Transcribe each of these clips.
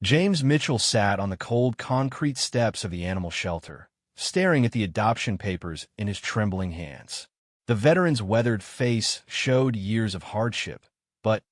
James Mitchell sat on the cold concrete steps of the animal shelter, staring at the adoption papers in his trembling hands. The veteran's weathered face showed years of hardship, but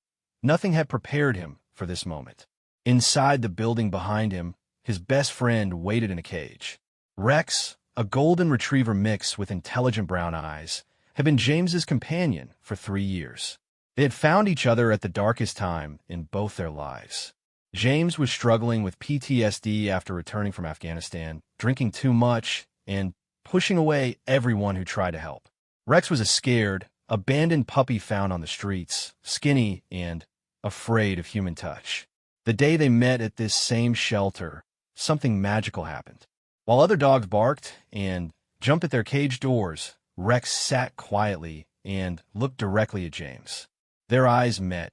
nothing had prepared him for this moment. Inside the building behind him, his best friend waited in a cage. Rex, a golden retriever mix with intelligent brown eyes, had been James's companion for 3 years. They had found each other at the darkest time in both their lives. James was struggling with PTSD after returning from Afghanistan, drinking too much, and pushing away everyone who tried to help. Rex was a scared, abandoned puppy found on the streets, skinny and afraid of human touch. The day they met at this same shelter, something magical happened. While other dogs barked and jumped at their cage doors, Rex sat quietly and looked directly at James. Their eyes met,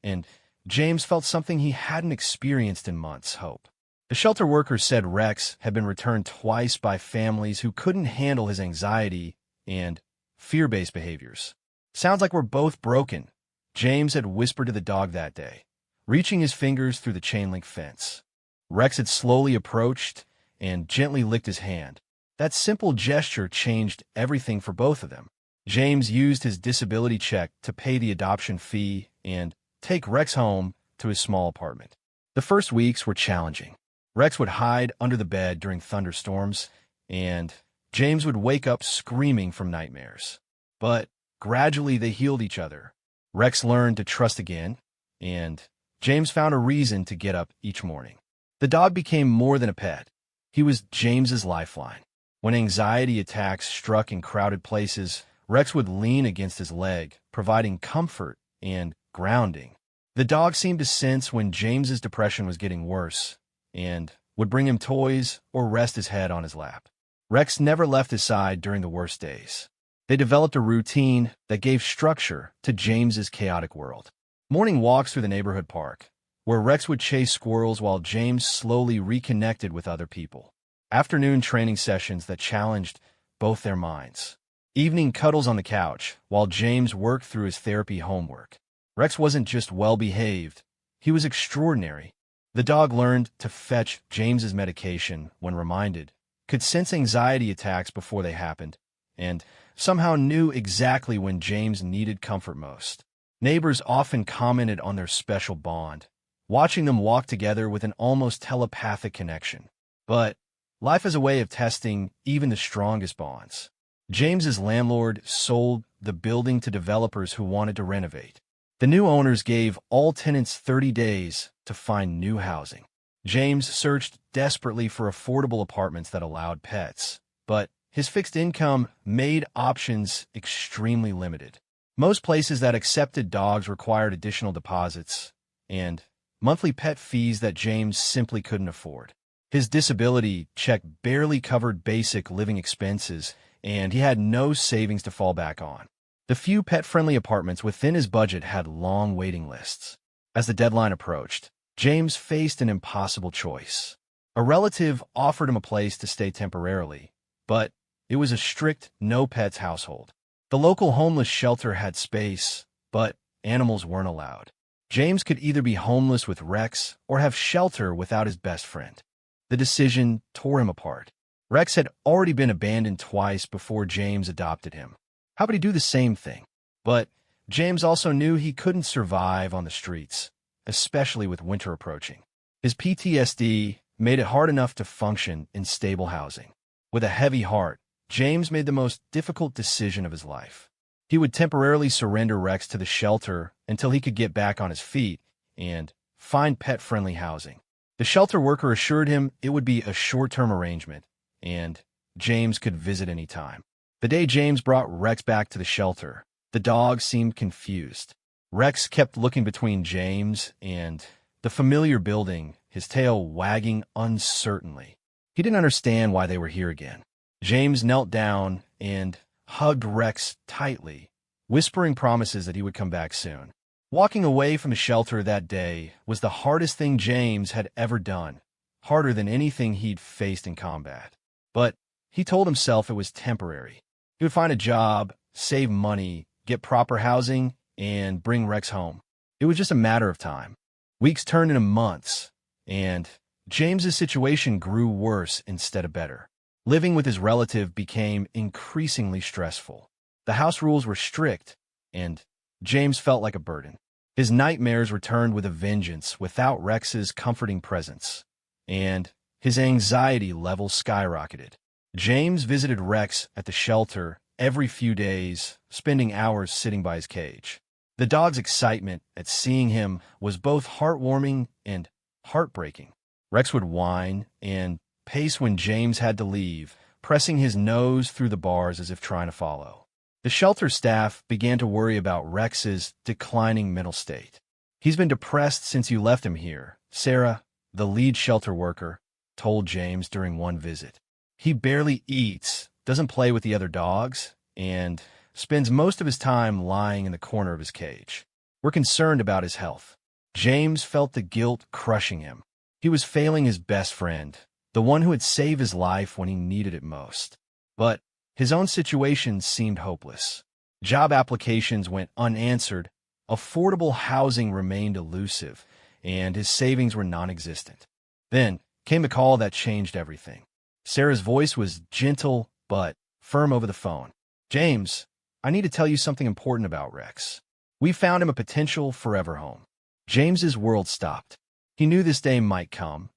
and James felt something he hadn't experienced in months: hope. The shelter workers said Rex had been returned twice by families who couldn't handle his anxiety and fear-based behaviors. "Sounds like we're both broken," James had whispered to the dog that day, reaching his fingers through the chain-link fence. Rex had slowly approached and gently licked his hand. That simple gesture changed everything for both of them. James used his disability check to pay the adoption fee and take Rex home to his small apartment. The first weeks were challenging. Rex would hide under the bed during thunderstorms, and James would wake up screaming from nightmares. But gradually they healed each other. Rex learned to trust again, and James found a reason to get up each morning. The dog became more than a pet. He was James's lifeline. When anxiety attacks struck in crowded places, Rex would lean against his leg, providing comfort and grounding. The dog seemed to sense when James's depression was getting worse and would bring him toys or rest his head on his lap. Rex never left his side during the worst days. They developed a routine that gave structure to James's chaotic world. Morning walks through the neighborhood park, where Rex would chase squirrels while James slowly reconnected with other people. Afternoon training sessions that challenged both their minds. Evening cuddles on the couch while James worked through his therapy homework. Rex wasn't just well-behaved, he was extraordinary. The dog learned to fetch James's medication when reminded, could sense anxiety attacks before they happened, and somehow knew exactly when James needed comfort most. Neighbors often commented on their special bond, watching them walk together with an almost telepathic connection. But life is a way of testing even the strongest bonds. James's landlord sold the building to developers who wanted to renovate. The new owners gave all tenants 30 days to find new housing. James searched desperately for affordable apartments that allowed pets, but his fixed income made options extremely limited. Most places that accepted dogs required additional deposits and monthly pet fees that James simply couldn't afford. His disability check barely covered basic living expenses, and he had no savings to fall back on. The few pet-friendly apartments within his budget had long waiting lists. As the deadline approached, James faced an impossible choice. A relative offered him a place to stay temporarily, but it was a strict no-pets household. The local homeless shelter had space, but animals weren't allowed. James could either be homeless with Rex or have shelter without his best friend. The decision tore him apart. Rex had already been abandoned twice before James adopted him. How could he do the same thing? But James also knew he couldn't survive on the streets, especially with winter approaching. His PTSD made it hard enough to function in stable housing. With a heavy heart, James made the most difficult decision of his life. He would temporarily surrender Rex to the shelter until he could get back on his feet and find pet-friendly housing. The shelter worker assured him it would be a short-term arrangement, and James could visit any time. The day James brought Rex back to the shelter, the dog seemed confused. Rex kept looking between James and the familiar building, his tail wagging uncertainly. He didn't understand why they were here again. James knelt down and hugged Rex tightly, whispering promises that he would come back soon. Walking away from the shelter that day was the hardest thing James had ever done, harder than anything he'd faced in combat. But he told himself it was temporary. He would find a job, save money, get proper housing, and bring Rex home. It was just a matter of time. Weeks turned into months, and James's situation grew worse instead of better. Living with his relative became increasingly stressful. The house rules were strict, and James felt like a burden. His nightmares returned with a vengeance without Rex's comforting presence, and his anxiety levels skyrocketed. James visited Rex at the shelter every few days, spending hours sitting by his cage. The dog's excitement at seeing him was both heartwarming and heartbreaking. Rex would whine and pace when James had to leave, pressing his nose through the bars as if trying to follow. The shelter staff began to worry about Rex's declining mental state. "He's been depressed since you left him here," Sarah, the lead shelter worker, told James during one visit. "He barely eats, doesn't play with the other dogs, and spends most of his time lying in the corner of his cage. We're concerned about his health." James felt the guilt crushing him. He was failing his best friend, the one who had saved his life when he needed it most. But his own situation seemed hopeless. Job applications went unanswered, affordable housing remained elusive, and his savings were non-existent. Then came a call that changed everything. Sarah's voice was gentle but firm over the phone. "James, I need to tell you something important about Rex. We found him a potential forever home." James's world stopped. He knew this day might come,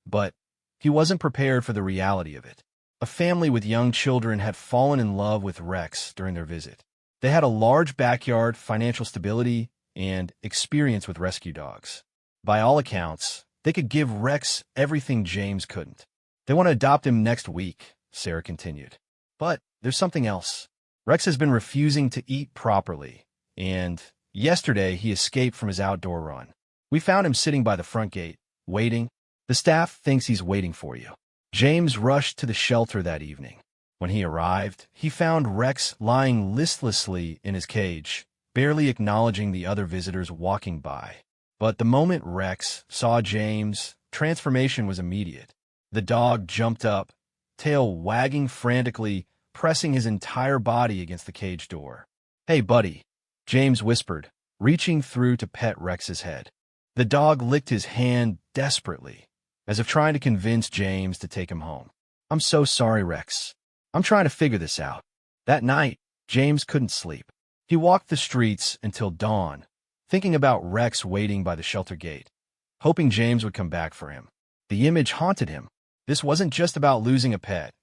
but he wasn't prepared for the reality of it. A family with young children had fallen in love with Rex during their visit. They had a large backyard, financial stability, and experience with rescue dogs. By all accounts, they could give Rex everything James couldn't. "They want to adopt him next week," Sarah continued. "But there's something else. Rex has been refusing to eat properly, and yesterday he escaped from his outdoor run. We found him sitting by the front gate, waiting. The staff thinks he's waiting for you." James rushed to the shelter that evening. When he arrived, he found Rex lying listlessly in his cage, barely acknowledging the other visitors walking by. But the moment Rex saw James, transformation was immediate. The dog jumped up, tail wagging frantically, pressing his entire body against the cage door. "Hey, buddy," James whispered, reaching through to pet Rex's head. The dog licked his hand desperately, as if trying to convince James to take him home. "I'm so sorry, Rex. I'm trying to figure this out." That night, James couldn't sleep. He walked the streets until dawn, thinking about Rex waiting by the shelter gate, hoping James would come back for him. The image haunted him. This wasn't just about losing a pet.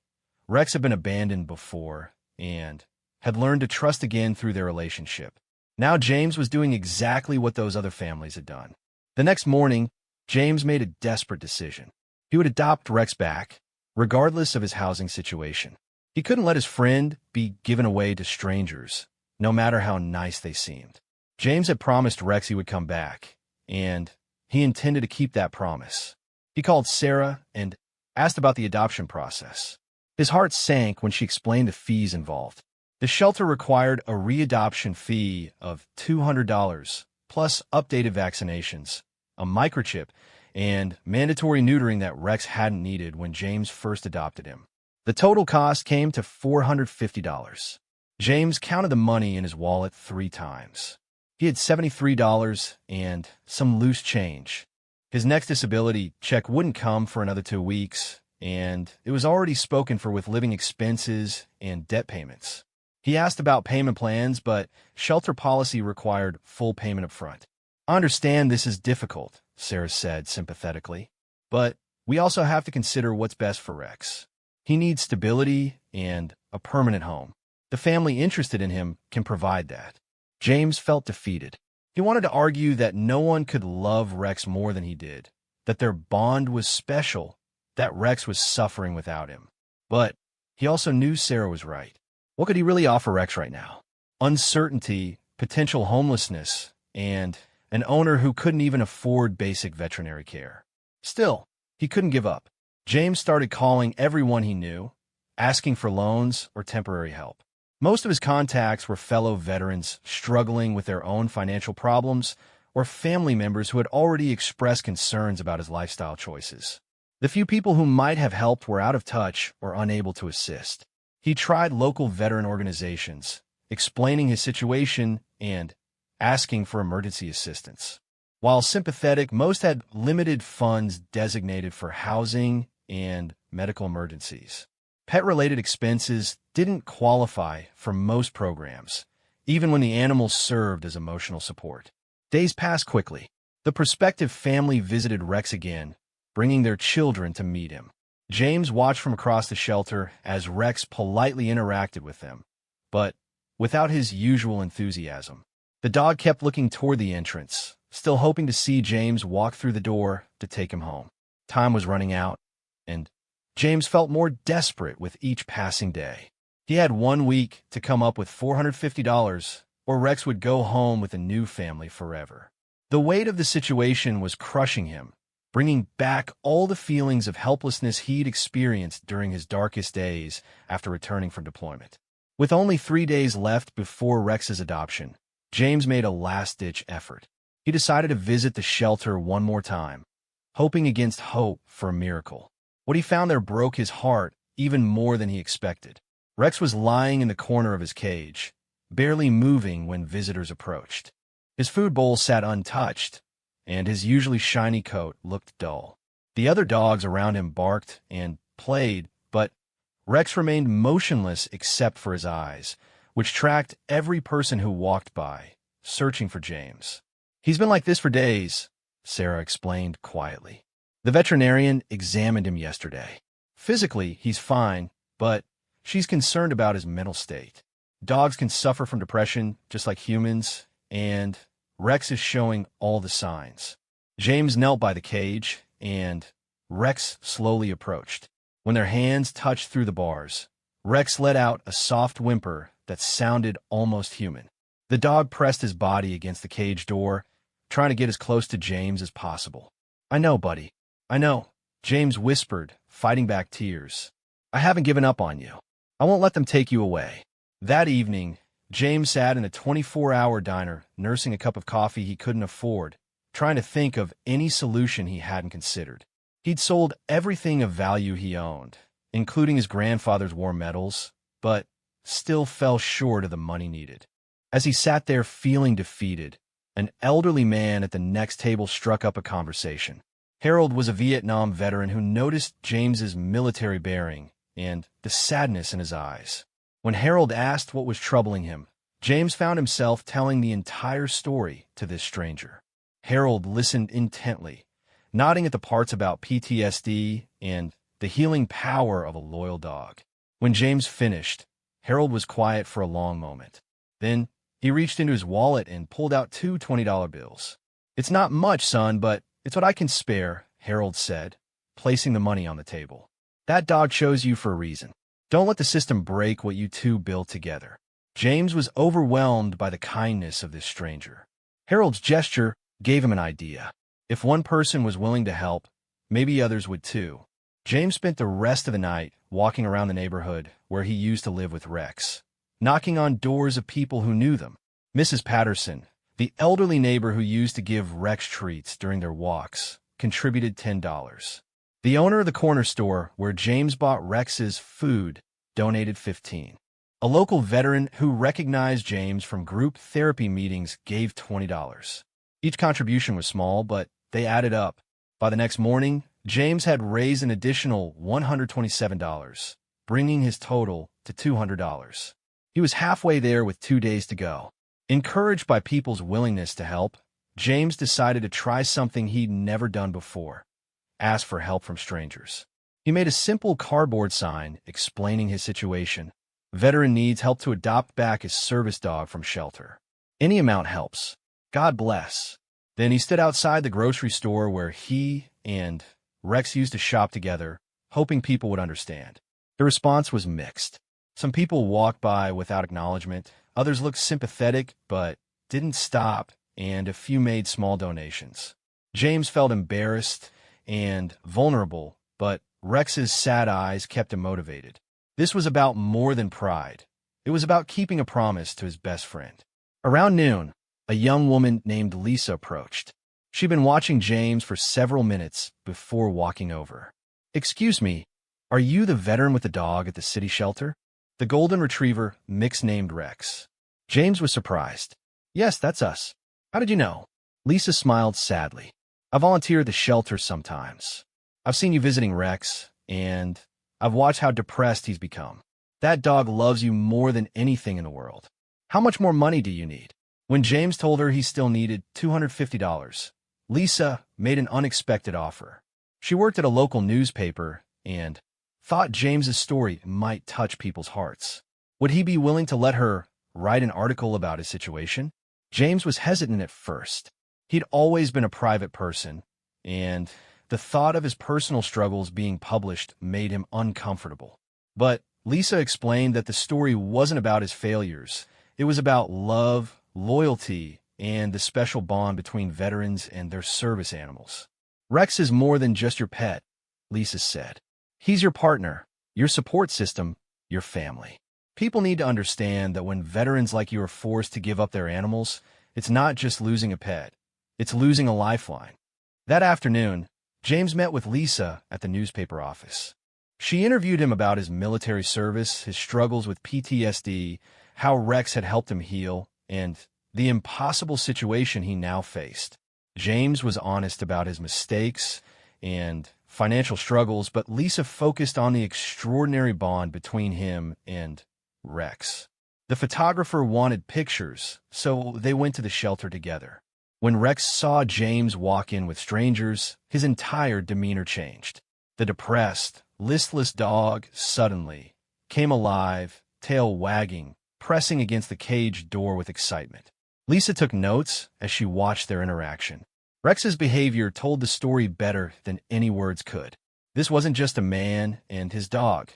Rex had been abandoned before and had learned to trust again through their relationship. Now James was doing exactly what those other families had done. The next morning, James made a desperate decision. He would adopt Rex back, regardless of his housing situation. He couldn't let his friend be given away to strangers, no matter how nice they seemed. James had promised Rex he would come back, and he intended to keep that promise. He called Sarah and asked about the adoption process. His heart sank when she explained the fees involved. The shelter required a readoption fee of $200, plus updated vaccinations, a microchip, and mandatory neutering that Rex hadn't needed when James first adopted him. The total cost came to $450. James counted the money in his wallet 3 times. He had $73 and some loose change. His next disability check wouldn't come for another 2 weeks, and it was already spoken for with living expenses and debt payments. He asked about payment plans, but shelter policy required full payment up front. "I understand this is difficult," Sarah said sympathetically, "but we also have to consider what's best for Rex. He needs stability and a permanent home. The family interested in him can provide that." James felt defeated. He wanted to argue that no one could love Rex more than he did, that their bond was special, that Rex was suffering without him. But he also knew Sarah was right. What could he really offer Rex right now? Uncertainty, potential homelessness, and an owner who couldn't even afford basic veterinary care. Still, he couldn't give up. James started calling everyone he knew, asking for loans or temporary help. Most of his contacts were fellow veterans struggling with their own financial problems or family members who had already expressed concerns about his lifestyle choices. The few people who might have helped were out of touch or unable to assist. He tried local veteran organizations, explaining his situation and asking for emergency assistance. While sympathetic, most had limited funds designated for housing and medical emergencies. Pet-related expenses didn't qualify for most programs, even when the animals served as emotional support. Days passed quickly. The prospective family visited Rex again, bringing their children to meet him. James watched from across the shelter as Rex politely interacted with them, but without his usual enthusiasm. The dog kept looking toward the entrance, still hoping to see James walk through the door to take him home. Time was running out, and James felt more desperate with each passing day. He had 1 week to come up with $450, or Rex would go home with a new family forever. The weight of the situation was crushing him, bringing back all the feelings of helplessness he'd experienced during his darkest days after returning from deployment. With only 3 days left before Rex's adoption, James made a last-ditch effort. He decided to visit the shelter one more time, hoping against hope for a miracle. What he found there broke his heart even more than he expected. Rex was lying in the corner of his cage, barely moving when visitors approached. His food bowl sat untouched, and his usually shiny coat looked dull. The other dogs around him barked and played, but Rex remained motionless except for his eyes, which tracked every person who walked by, searching for James. "He's been like this for days," Sarah explained quietly. The veterinarian examined him yesterday. Physically, he's fine, but she's concerned about his mental state. Dogs can suffer from depression just like humans, and Rex is showing all the signs. James knelt by the cage, and Rex slowly approached. When their hands touched through the bars, Rex let out a soft whimper that sounded almost human. The dog pressed his body against the cage door, trying to get as close to James as possible. "I know, buddy. I know," James whispered, fighting back tears. "I haven't given up on you. I won't let them take you away." That evening, James sat in a 24-hour diner, nursing a cup of coffee he couldn't afford, trying to think of any solution he hadn't considered. He'd sold everything of value he owned, including his grandfather's war medals, but still fell short of the money needed. As he sat there feeling defeated, an elderly man at the next table struck up a conversation. Harold was a Vietnam veteran who noticed James's military bearing and the sadness in his eyes. When Harold asked what was troubling him, James found himself telling the entire story to this stranger. Harold listened intently, nodding at the parts about PTSD and the healing power of a loyal dog. When James finished, Harold was quiet for a long moment. Then he reached into his wallet and pulled out 2 $20 bills. "It's not much, son, but it's what I can spare," Harold said, placing the money on the table. "That dog chose you for a reason. Don't let the system break what you two built together." James was overwhelmed by the kindness of this stranger. Harold's gesture gave him an idea. If one person was willing to help, maybe others would too. James spent the rest of the night walking around the neighborhood where he used to live with Rex, knocking on doors of people who knew them. Mrs. Patterson, the elderly neighbor who used to give Rex treats during their walks, contributed $10. The owner of the corner store where James bought Rex's food donated $15. A local veteran who recognized James from group therapy meetings gave $20. Each contribution was small, but they added up. By the next morning, James had raised an additional $127, bringing his total to $200. He was halfway there with 2 days to go. Encouraged by people's willingness to help, James decided to try something he'd never done before: ask for help from strangers. He made a simple cardboard sign explaining his situation. Veteran needs help to adopt back his service dog from shelter. Any amount helps. God bless. Then he stood outside the grocery store where he and Rex used to shop together, hoping people would understand. The response was mixed. Some people walked by without acknowledgement, others looked sympathetic but didn't stop, and a few made small donations. James felt embarrassed and vulnerable, but Rex's sad eyes kept him motivated. This was about more than pride. It was about keeping a promise to his best friend. Around noon, a young woman named Lisa approached. She'd been watching James for several minutes before walking over. "Excuse me, are you the veteran with the dog at the city shelter?" The golden retriever mix named Rex. James was surprised. "Yes, that's us. How did you know?" Lisa smiled sadly. I volunteer at the shelter sometimes. I've seen you visiting Rex, and I've watched how depressed he's become. That dog loves you more than anything in the world. How much more money do you need? When James told her he still needed $250, Lisa made an unexpected offer. She worked at a local newspaper and thought James's story might touch people's hearts. Would he be willing to let her write an article about his situation? James was hesitant at first. He'd always been a private person, and the thought of his personal struggles being published made him uncomfortable. But Lisa explained that the story wasn't about his failures. It was about love, loyalty, and the special bond between veterans and their service animals. Rex is more than just your pet, Lisa said. He's your partner, your support system, your family. People need to understand that when veterans like you are forced to give up their animals, it's not just losing a pet, it's losing a lifeline. That afternoon, James met with Lisa at the newspaper office. She interviewed him about his military service, his struggles with PTSD, how Rex had helped him heal, and the impossible situation he now faced. James was honest about his mistakes and financial struggles, but Lisa focused on the extraordinary bond between him and Rex. The photographer wanted pictures, so they went to the shelter together. When Rex saw James walk in with strangers, his entire demeanor changed. The depressed, listless dog suddenly came alive, tail wagging, pressing against the cage door with excitement. Lisa took notes as she watched their interaction. Rex's behavior told the story better than any words could. This wasn't just a man and his dog.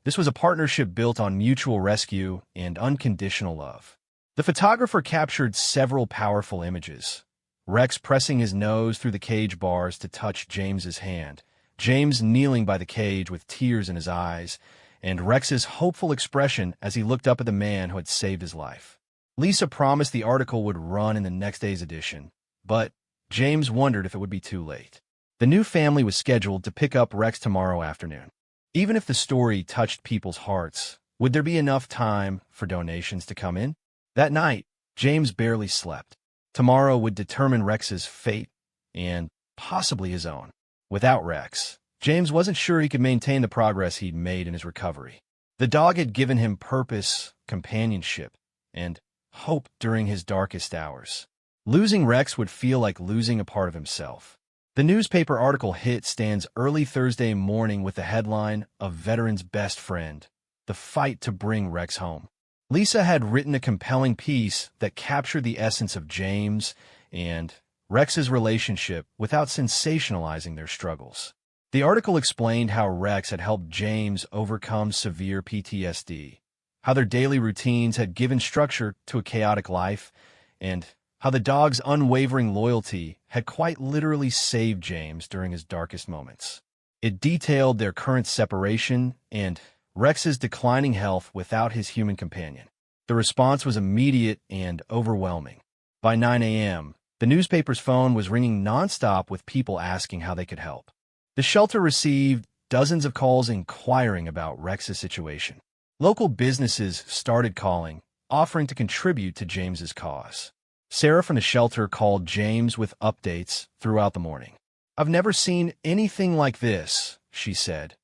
This was a partnership built on mutual rescue and unconditional love. The photographer captured several powerful images. Rex pressing his nose through the cage bars to touch James's hand, James kneeling by the cage with tears in his eyes, and Rex's hopeful expression as he looked up at the man who had saved his life. Lisa promised the article would run in the next day's edition, but James wondered if it would be too late. The new family was scheduled to pick up Rex tomorrow afternoon. Even if the story touched people's hearts, would there be enough time for donations to come in? That night, James barely slept. Tomorrow would determine Rex's fate and possibly his own. Without Rex, James wasn't sure he could maintain the progress he'd made in his recovery. The dog had given him purpose, companionship, and hope during his darkest hours. Losing Rex would feel like losing a part of himself. The newspaper article hit stands early Thursday morning with the headline, "A Veteran's Best Friend, the Fight to Bring Rex Home." Lisa had written a compelling piece that captured the essence of James and Rex's relationship without sensationalizing their struggles. The article explained how Rex had helped James overcome severe PTSD, how their daily routines had given structure to a chaotic life, and how the dog's unwavering loyalty had quite literally saved James during his darkest moments. It detailed their current separation and Rex's declining health without his human companion. The response was immediate and overwhelming. By 9 a.m., the newspaper's phone was ringing nonstop with people asking how they could help. The shelter received dozens of calls inquiring about Rex's situation. Local businesses started calling, offering to contribute to James's cause. Sarah from the shelter called James with updates throughout the morning. "I've never seen anything like this," she said,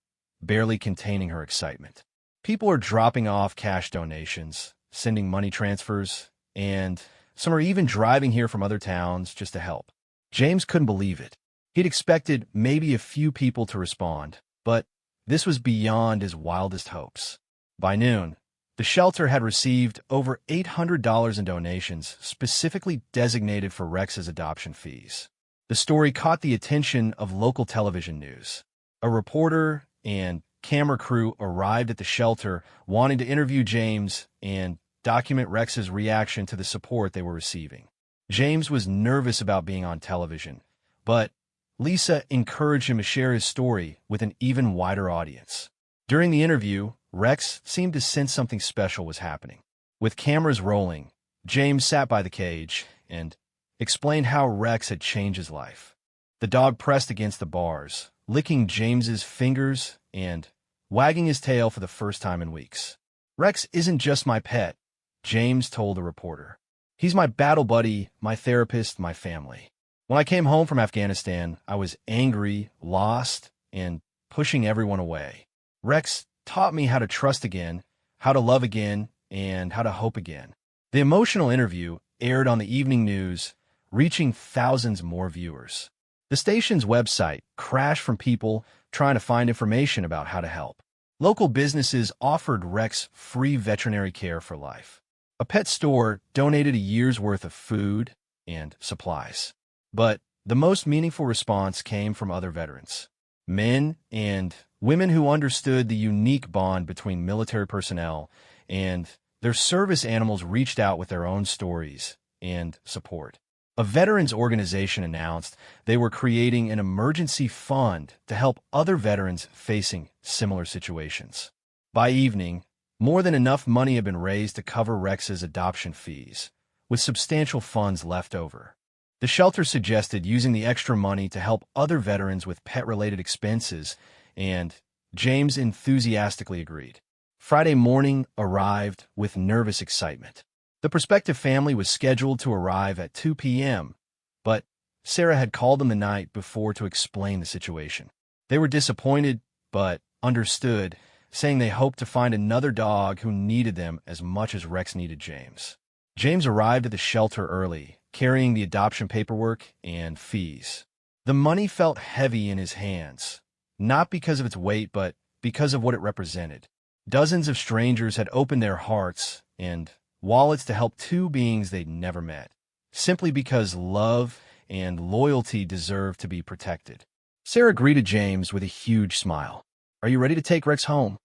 barely containing her excitement. People are dropping off cash donations, sending money transfers, and some are even driving here from other towns just to help. James couldn't believe it. He'd expected maybe a few people to respond, but this was beyond his wildest hopes. By noon, the shelter had received over $800 in donations specifically designated for Rex's adoption fees. The story caught the attention of local television news. A reporter and camera crew arrived at the shelter wanting to interview James and document Rex's reaction to the support they were receiving. James was nervous about being on television, but Lisa encouraged him to share his story with an even wider audience. During the interview, Rex seemed to sense something special was happening. With cameras rolling, James sat by the cage and explained how Rex had changed his life. The dog pressed against the bars, licking James's fingers and wagging his tail for the first time in weeks. "Rex isn't just my pet," James told the reporter. "He's my battle buddy, my therapist, my family." When I came home from Afghanistan, I was angry, lost, and pushing everyone away. Rex taught me how to trust again, how to love again, and how to hope again. The emotional interview aired on the evening news, reaching thousands more viewers. The station's website crashed from people trying to find information about how to help. Local businesses offered Rex free veterinary care for life. A pet store donated a year's worth of food and supplies. But the most meaningful response came from other veterans, men and women who understood the unique bond between military personnel and their service animals reached out with their own stories and support. A veterans organization announced they were creating an emergency fund to help other veterans facing similar situations. By evening, more than enough money had been raised to cover Rex's adoption fees, with substantial funds left over. The shelter suggested using the extra money to help other veterans with pet-related expenses, and James enthusiastically agreed. Friday morning arrived with nervous excitement. The prospective family was scheduled to arrive at 2 p.m., but Sarah had called them the night before to explain the situation. They were disappointed, but understood, saying they hoped to find another dog who needed them as much as Rex needed James. James arrived at the shelter early, carrying the adoption paperwork and fees. The money felt heavy in his hands, not because of its weight, but because of what it represented. Dozens of strangers had opened their hearts and wallets to help two beings they'd never met, simply because love and loyalty deserved to be protected. Sarah greeted James with a huge smile. "Are you ready to take Rex home?"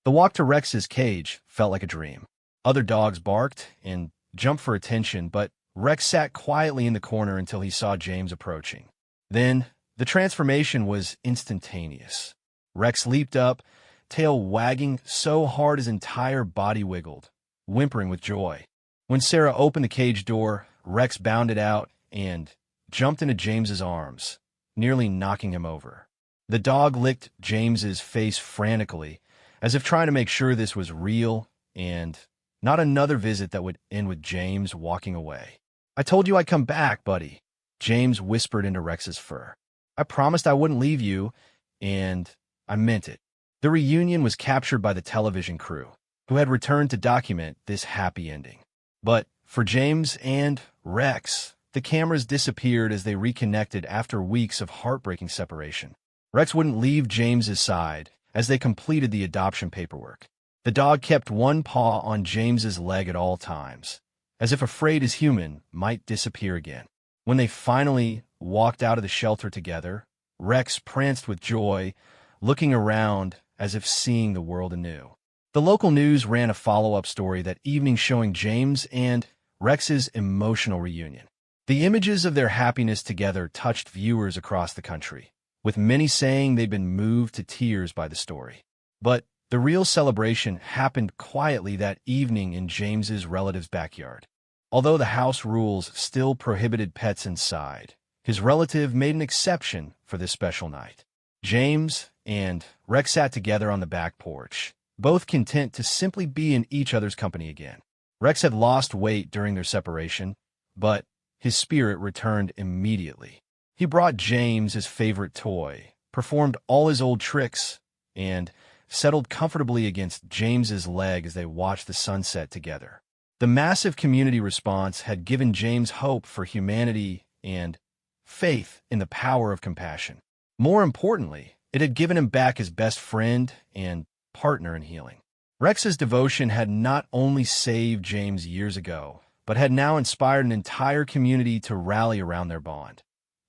The walk to Rex's cage felt like a dream. Other dogs barked and jumped for attention, but Rex sat quietly in the corner until he saw James approaching. Then, the transformation was instantaneous. Rex leaped up, tail wagging so hard his entire body wiggled, whimpering with joy. When Sarah opened the cage door, Rex bounded out and jumped into James's arms, nearly knocking him over. The dog licked James's face frantically, as if trying to make sure this was real and not another visit that would end with James walking away. "I told you I'd come back, buddy," James whispered into Rex's fur. "I promised I wouldn't leave you, and I meant it." The reunion was captured by the television crew, who had returned to document this happy ending. But for James and Rex, the cameras disappeared as they reconnected after weeks of heartbreaking separation. Rex wouldn't leave James's side as they completed the adoption paperwork. The dog kept one paw on James's leg at all times, as if afraid his human might disappear again. When they finally walked out of the shelter together, Rex pranced with joy, looking around as if seeing the world anew. The local news ran a follow-up story that evening showing James and Rex's emotional reunion. The images of their happiness together touched viewers across the country, with many saying they'd been moved to tears by the story. But the real celebration happened quietly that evening in James's relative's backyard. Although the house rules still prohibited pets inside, his relative made an exception for this special night. James and Rex sat together on the back porch, both content to simply be in each other's company again. Rex had lost weight during their separation, but his spirit returned immediately. He brought James his favorite toy, performed all his old tricks, and settled comfortably against James's leg as they watched the sunset together. The massive community response had given James hope for humanity and faith in the power of compassion. More importantly, it had given him back his best friend and partner in healing. Rex's devotion had not only saved James years ago, but had now inspired an entire community to rally around their bond.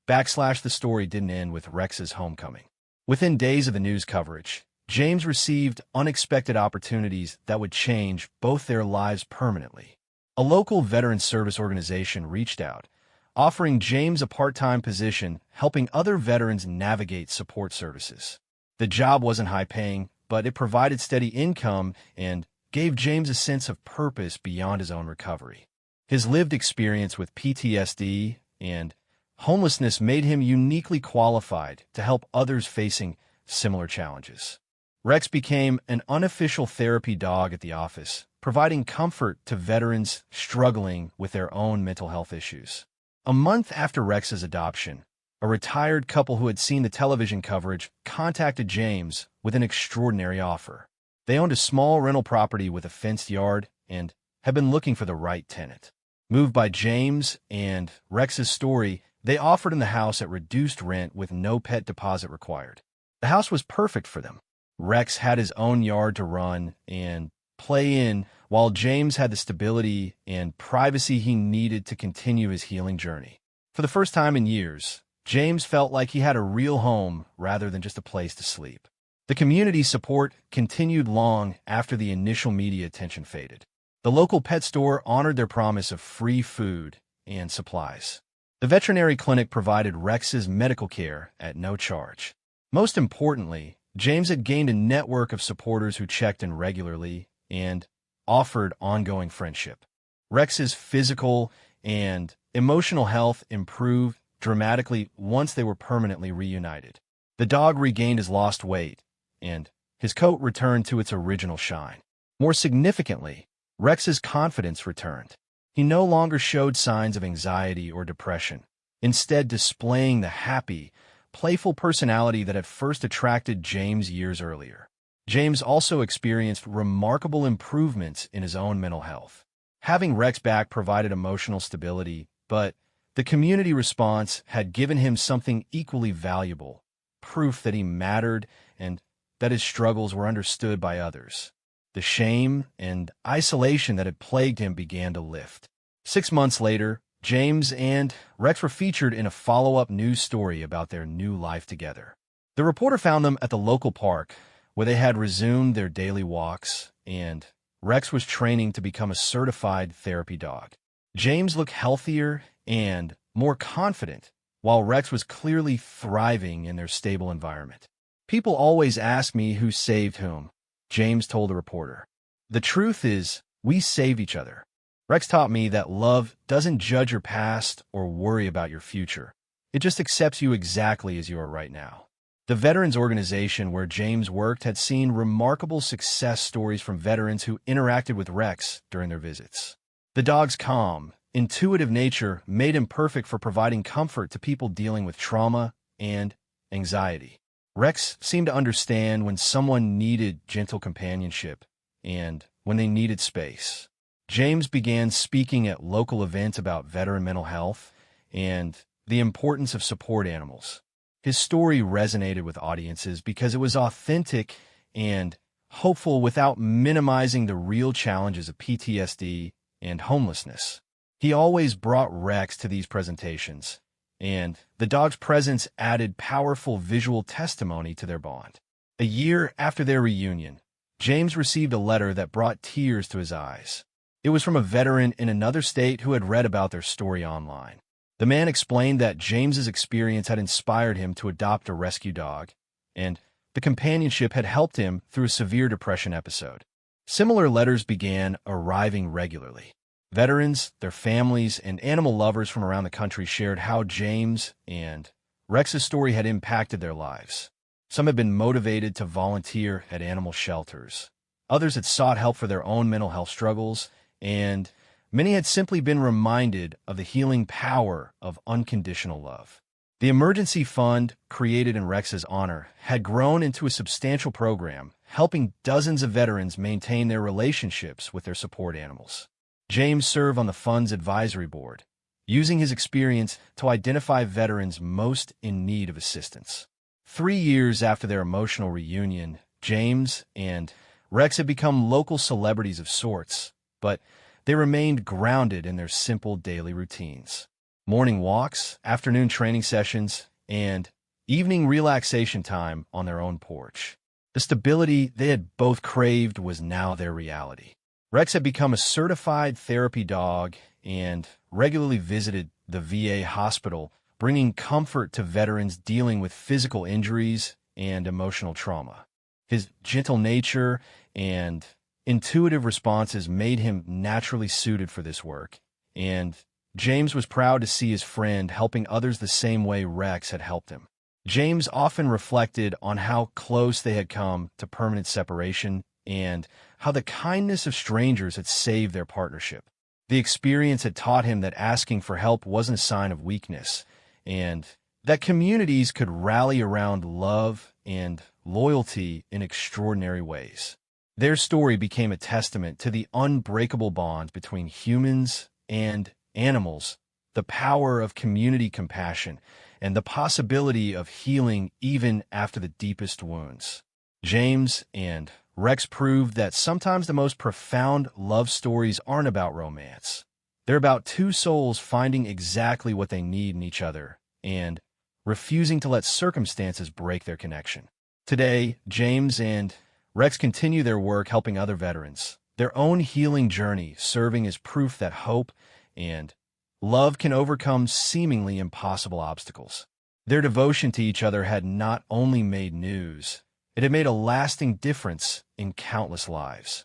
The story didn't end with Rex's homecoming. Within days of the news coverage, James received unexpected opportunities that would change both their lives permanently. A local veteran service organization reached out, offering James a part-time position helping other veterans navigate support services. The job wasn't high-paying, but it provided steady income and gave James a sense of purpose beyond his own recovery. His lived experience with PTSD and homelessness made him uniquely qualified to help others facing similar challenges. Rex became an unofficial therapy dog at the office, providing comfort to veterans struggling with their own mental health issues. A month after Rex's adoption, a retired couple who had seen the television coverage contacted James with an extraordinary offer. They owned a small rental property with a fenced yard and had been looking for the right tenant. Moved by James and Rex's story, they offered him the house at reduced rent with no pet deposit required. The house was perfect for them. Rex had his own yard to run and play in, while James had the stability and privacy he needed to continue his healing journey. For the first time in years, James felt like he had a real home rather than just a place to sleep. The community support continued long after the initial media attention faded. The local pet store honored their promise of free food and supplies. The veterinary clinic provided Rex's medical care at no charge. Most importantly, James had gained a network of supporters who checked in regularly and offered ongoing friendship. Rex's physical and emotional health improved dramatically once they were permanently reunited. The dog regained his lost weight, and his coat returned to its original shine. More significantly, Rex's confidence returned. He no longer showed signs of anxiety or depression, instead displaying the happy, playful personality that had first attracted James years earlier. James also experienced remarkable improvements in his own mental health. Having Rex back provided emotional stability, but the community response had given him something equally valuable, proof that he mattered and that his struggles were understood by others. The shame and isolation that had plagued him began to lift. 6 months later, James and Rex were featured in a follow-up news story about their new life together. The reporter found them at the local park, where they had resumed their daily walks, and Rex was training to become a certified therapy dog. James looked healthier and more confident, while Rex was clearly thriving in their stable environment. "People always ask me who saved whom," James told the reporter. "The truth is, we saved each other. Rex taught me that love doesn't judge your past or worry about your future. It just accepts you exactly as you are right now." The veterans organization where James worked had seen remarkable success stories from veterans who interacted with Rex during their visits. The dog's calm, intuitive nature made him perfect for providing comfort to people dealing with trauma and anxiety. Rex seemed to understand when someone needed gentle companionship and when they needed space. James began speaking at local events about veteran mental health and the importance of support animals. His story resonated with audiences because it was authentic and hopeful without minimizing the real challenges of PTSD and homelessness. He always brought Rex to these presentations, and the dog's presence added powerful visual testimony to their bond. A year after their reunion, James received a letter that brought tears to his eyes. It was from a veteran in another state who had read about their story online. The man explained that James's experience had inspired him to adopt a rescue dog, and the companionship had helped him through a severe depression episode. Similar letters began arriving regularly. Veterans, their families, and animal lovers from around the country shared how James and Rex's story had impacted their lives. Some had been motivated to volunteer at animal shelters. Others had sought help for their own mental health struggles, and many had simply been reminded of the healing power of unconditional love. The emergency fund, created in Rex's honor, had grown into a substantial program, helping dozens of veterans maintain their relationships with their support animals. James served on the fund's advisory board, using his experience to identify veterans most in need of assistance. 3 years after their emotional reunion, James and Rex had become local celebrities of sorts, but they remained grounded in their simple daily routines. Morning walks, afternoon training sessions, and evening relaxation time on their own porch. The stability they had both craved was now their reality. Rex had become a certified therapy dog and regularly visited the VA hospital, bringing comfort to veterans dealing with physical injuries and emotional trauma. His gentle nature and intuitive responses made him naturally suited for this work, and James was proud to see his friend helping others the same way Rex had helped him. James often reflected on how close they had come to permanent separation and how the kindness of strangers had saved their partnership. The experience had taught him that asking for help wasn't a sign of weakness, and that communities could rally around love and loyalty in extraordinary ways. Their story became a testament to the unbreakable bond between humans and animals, the power of community compassion, and the possibility of healing even after the deepest wounds. James and Rex proved that sometimes the most profound love stories aren't about romance. They're about two souls finding exactly what they need in each other and refusing to let circumstances break their connection. Today, James and Rex continue their work helping other veterans, their own healing journey serving as proof that hope and love can overcome seemingly impossible obstacles. Their devotion to each other had not only made news, it had made a lasting difference in countless lives.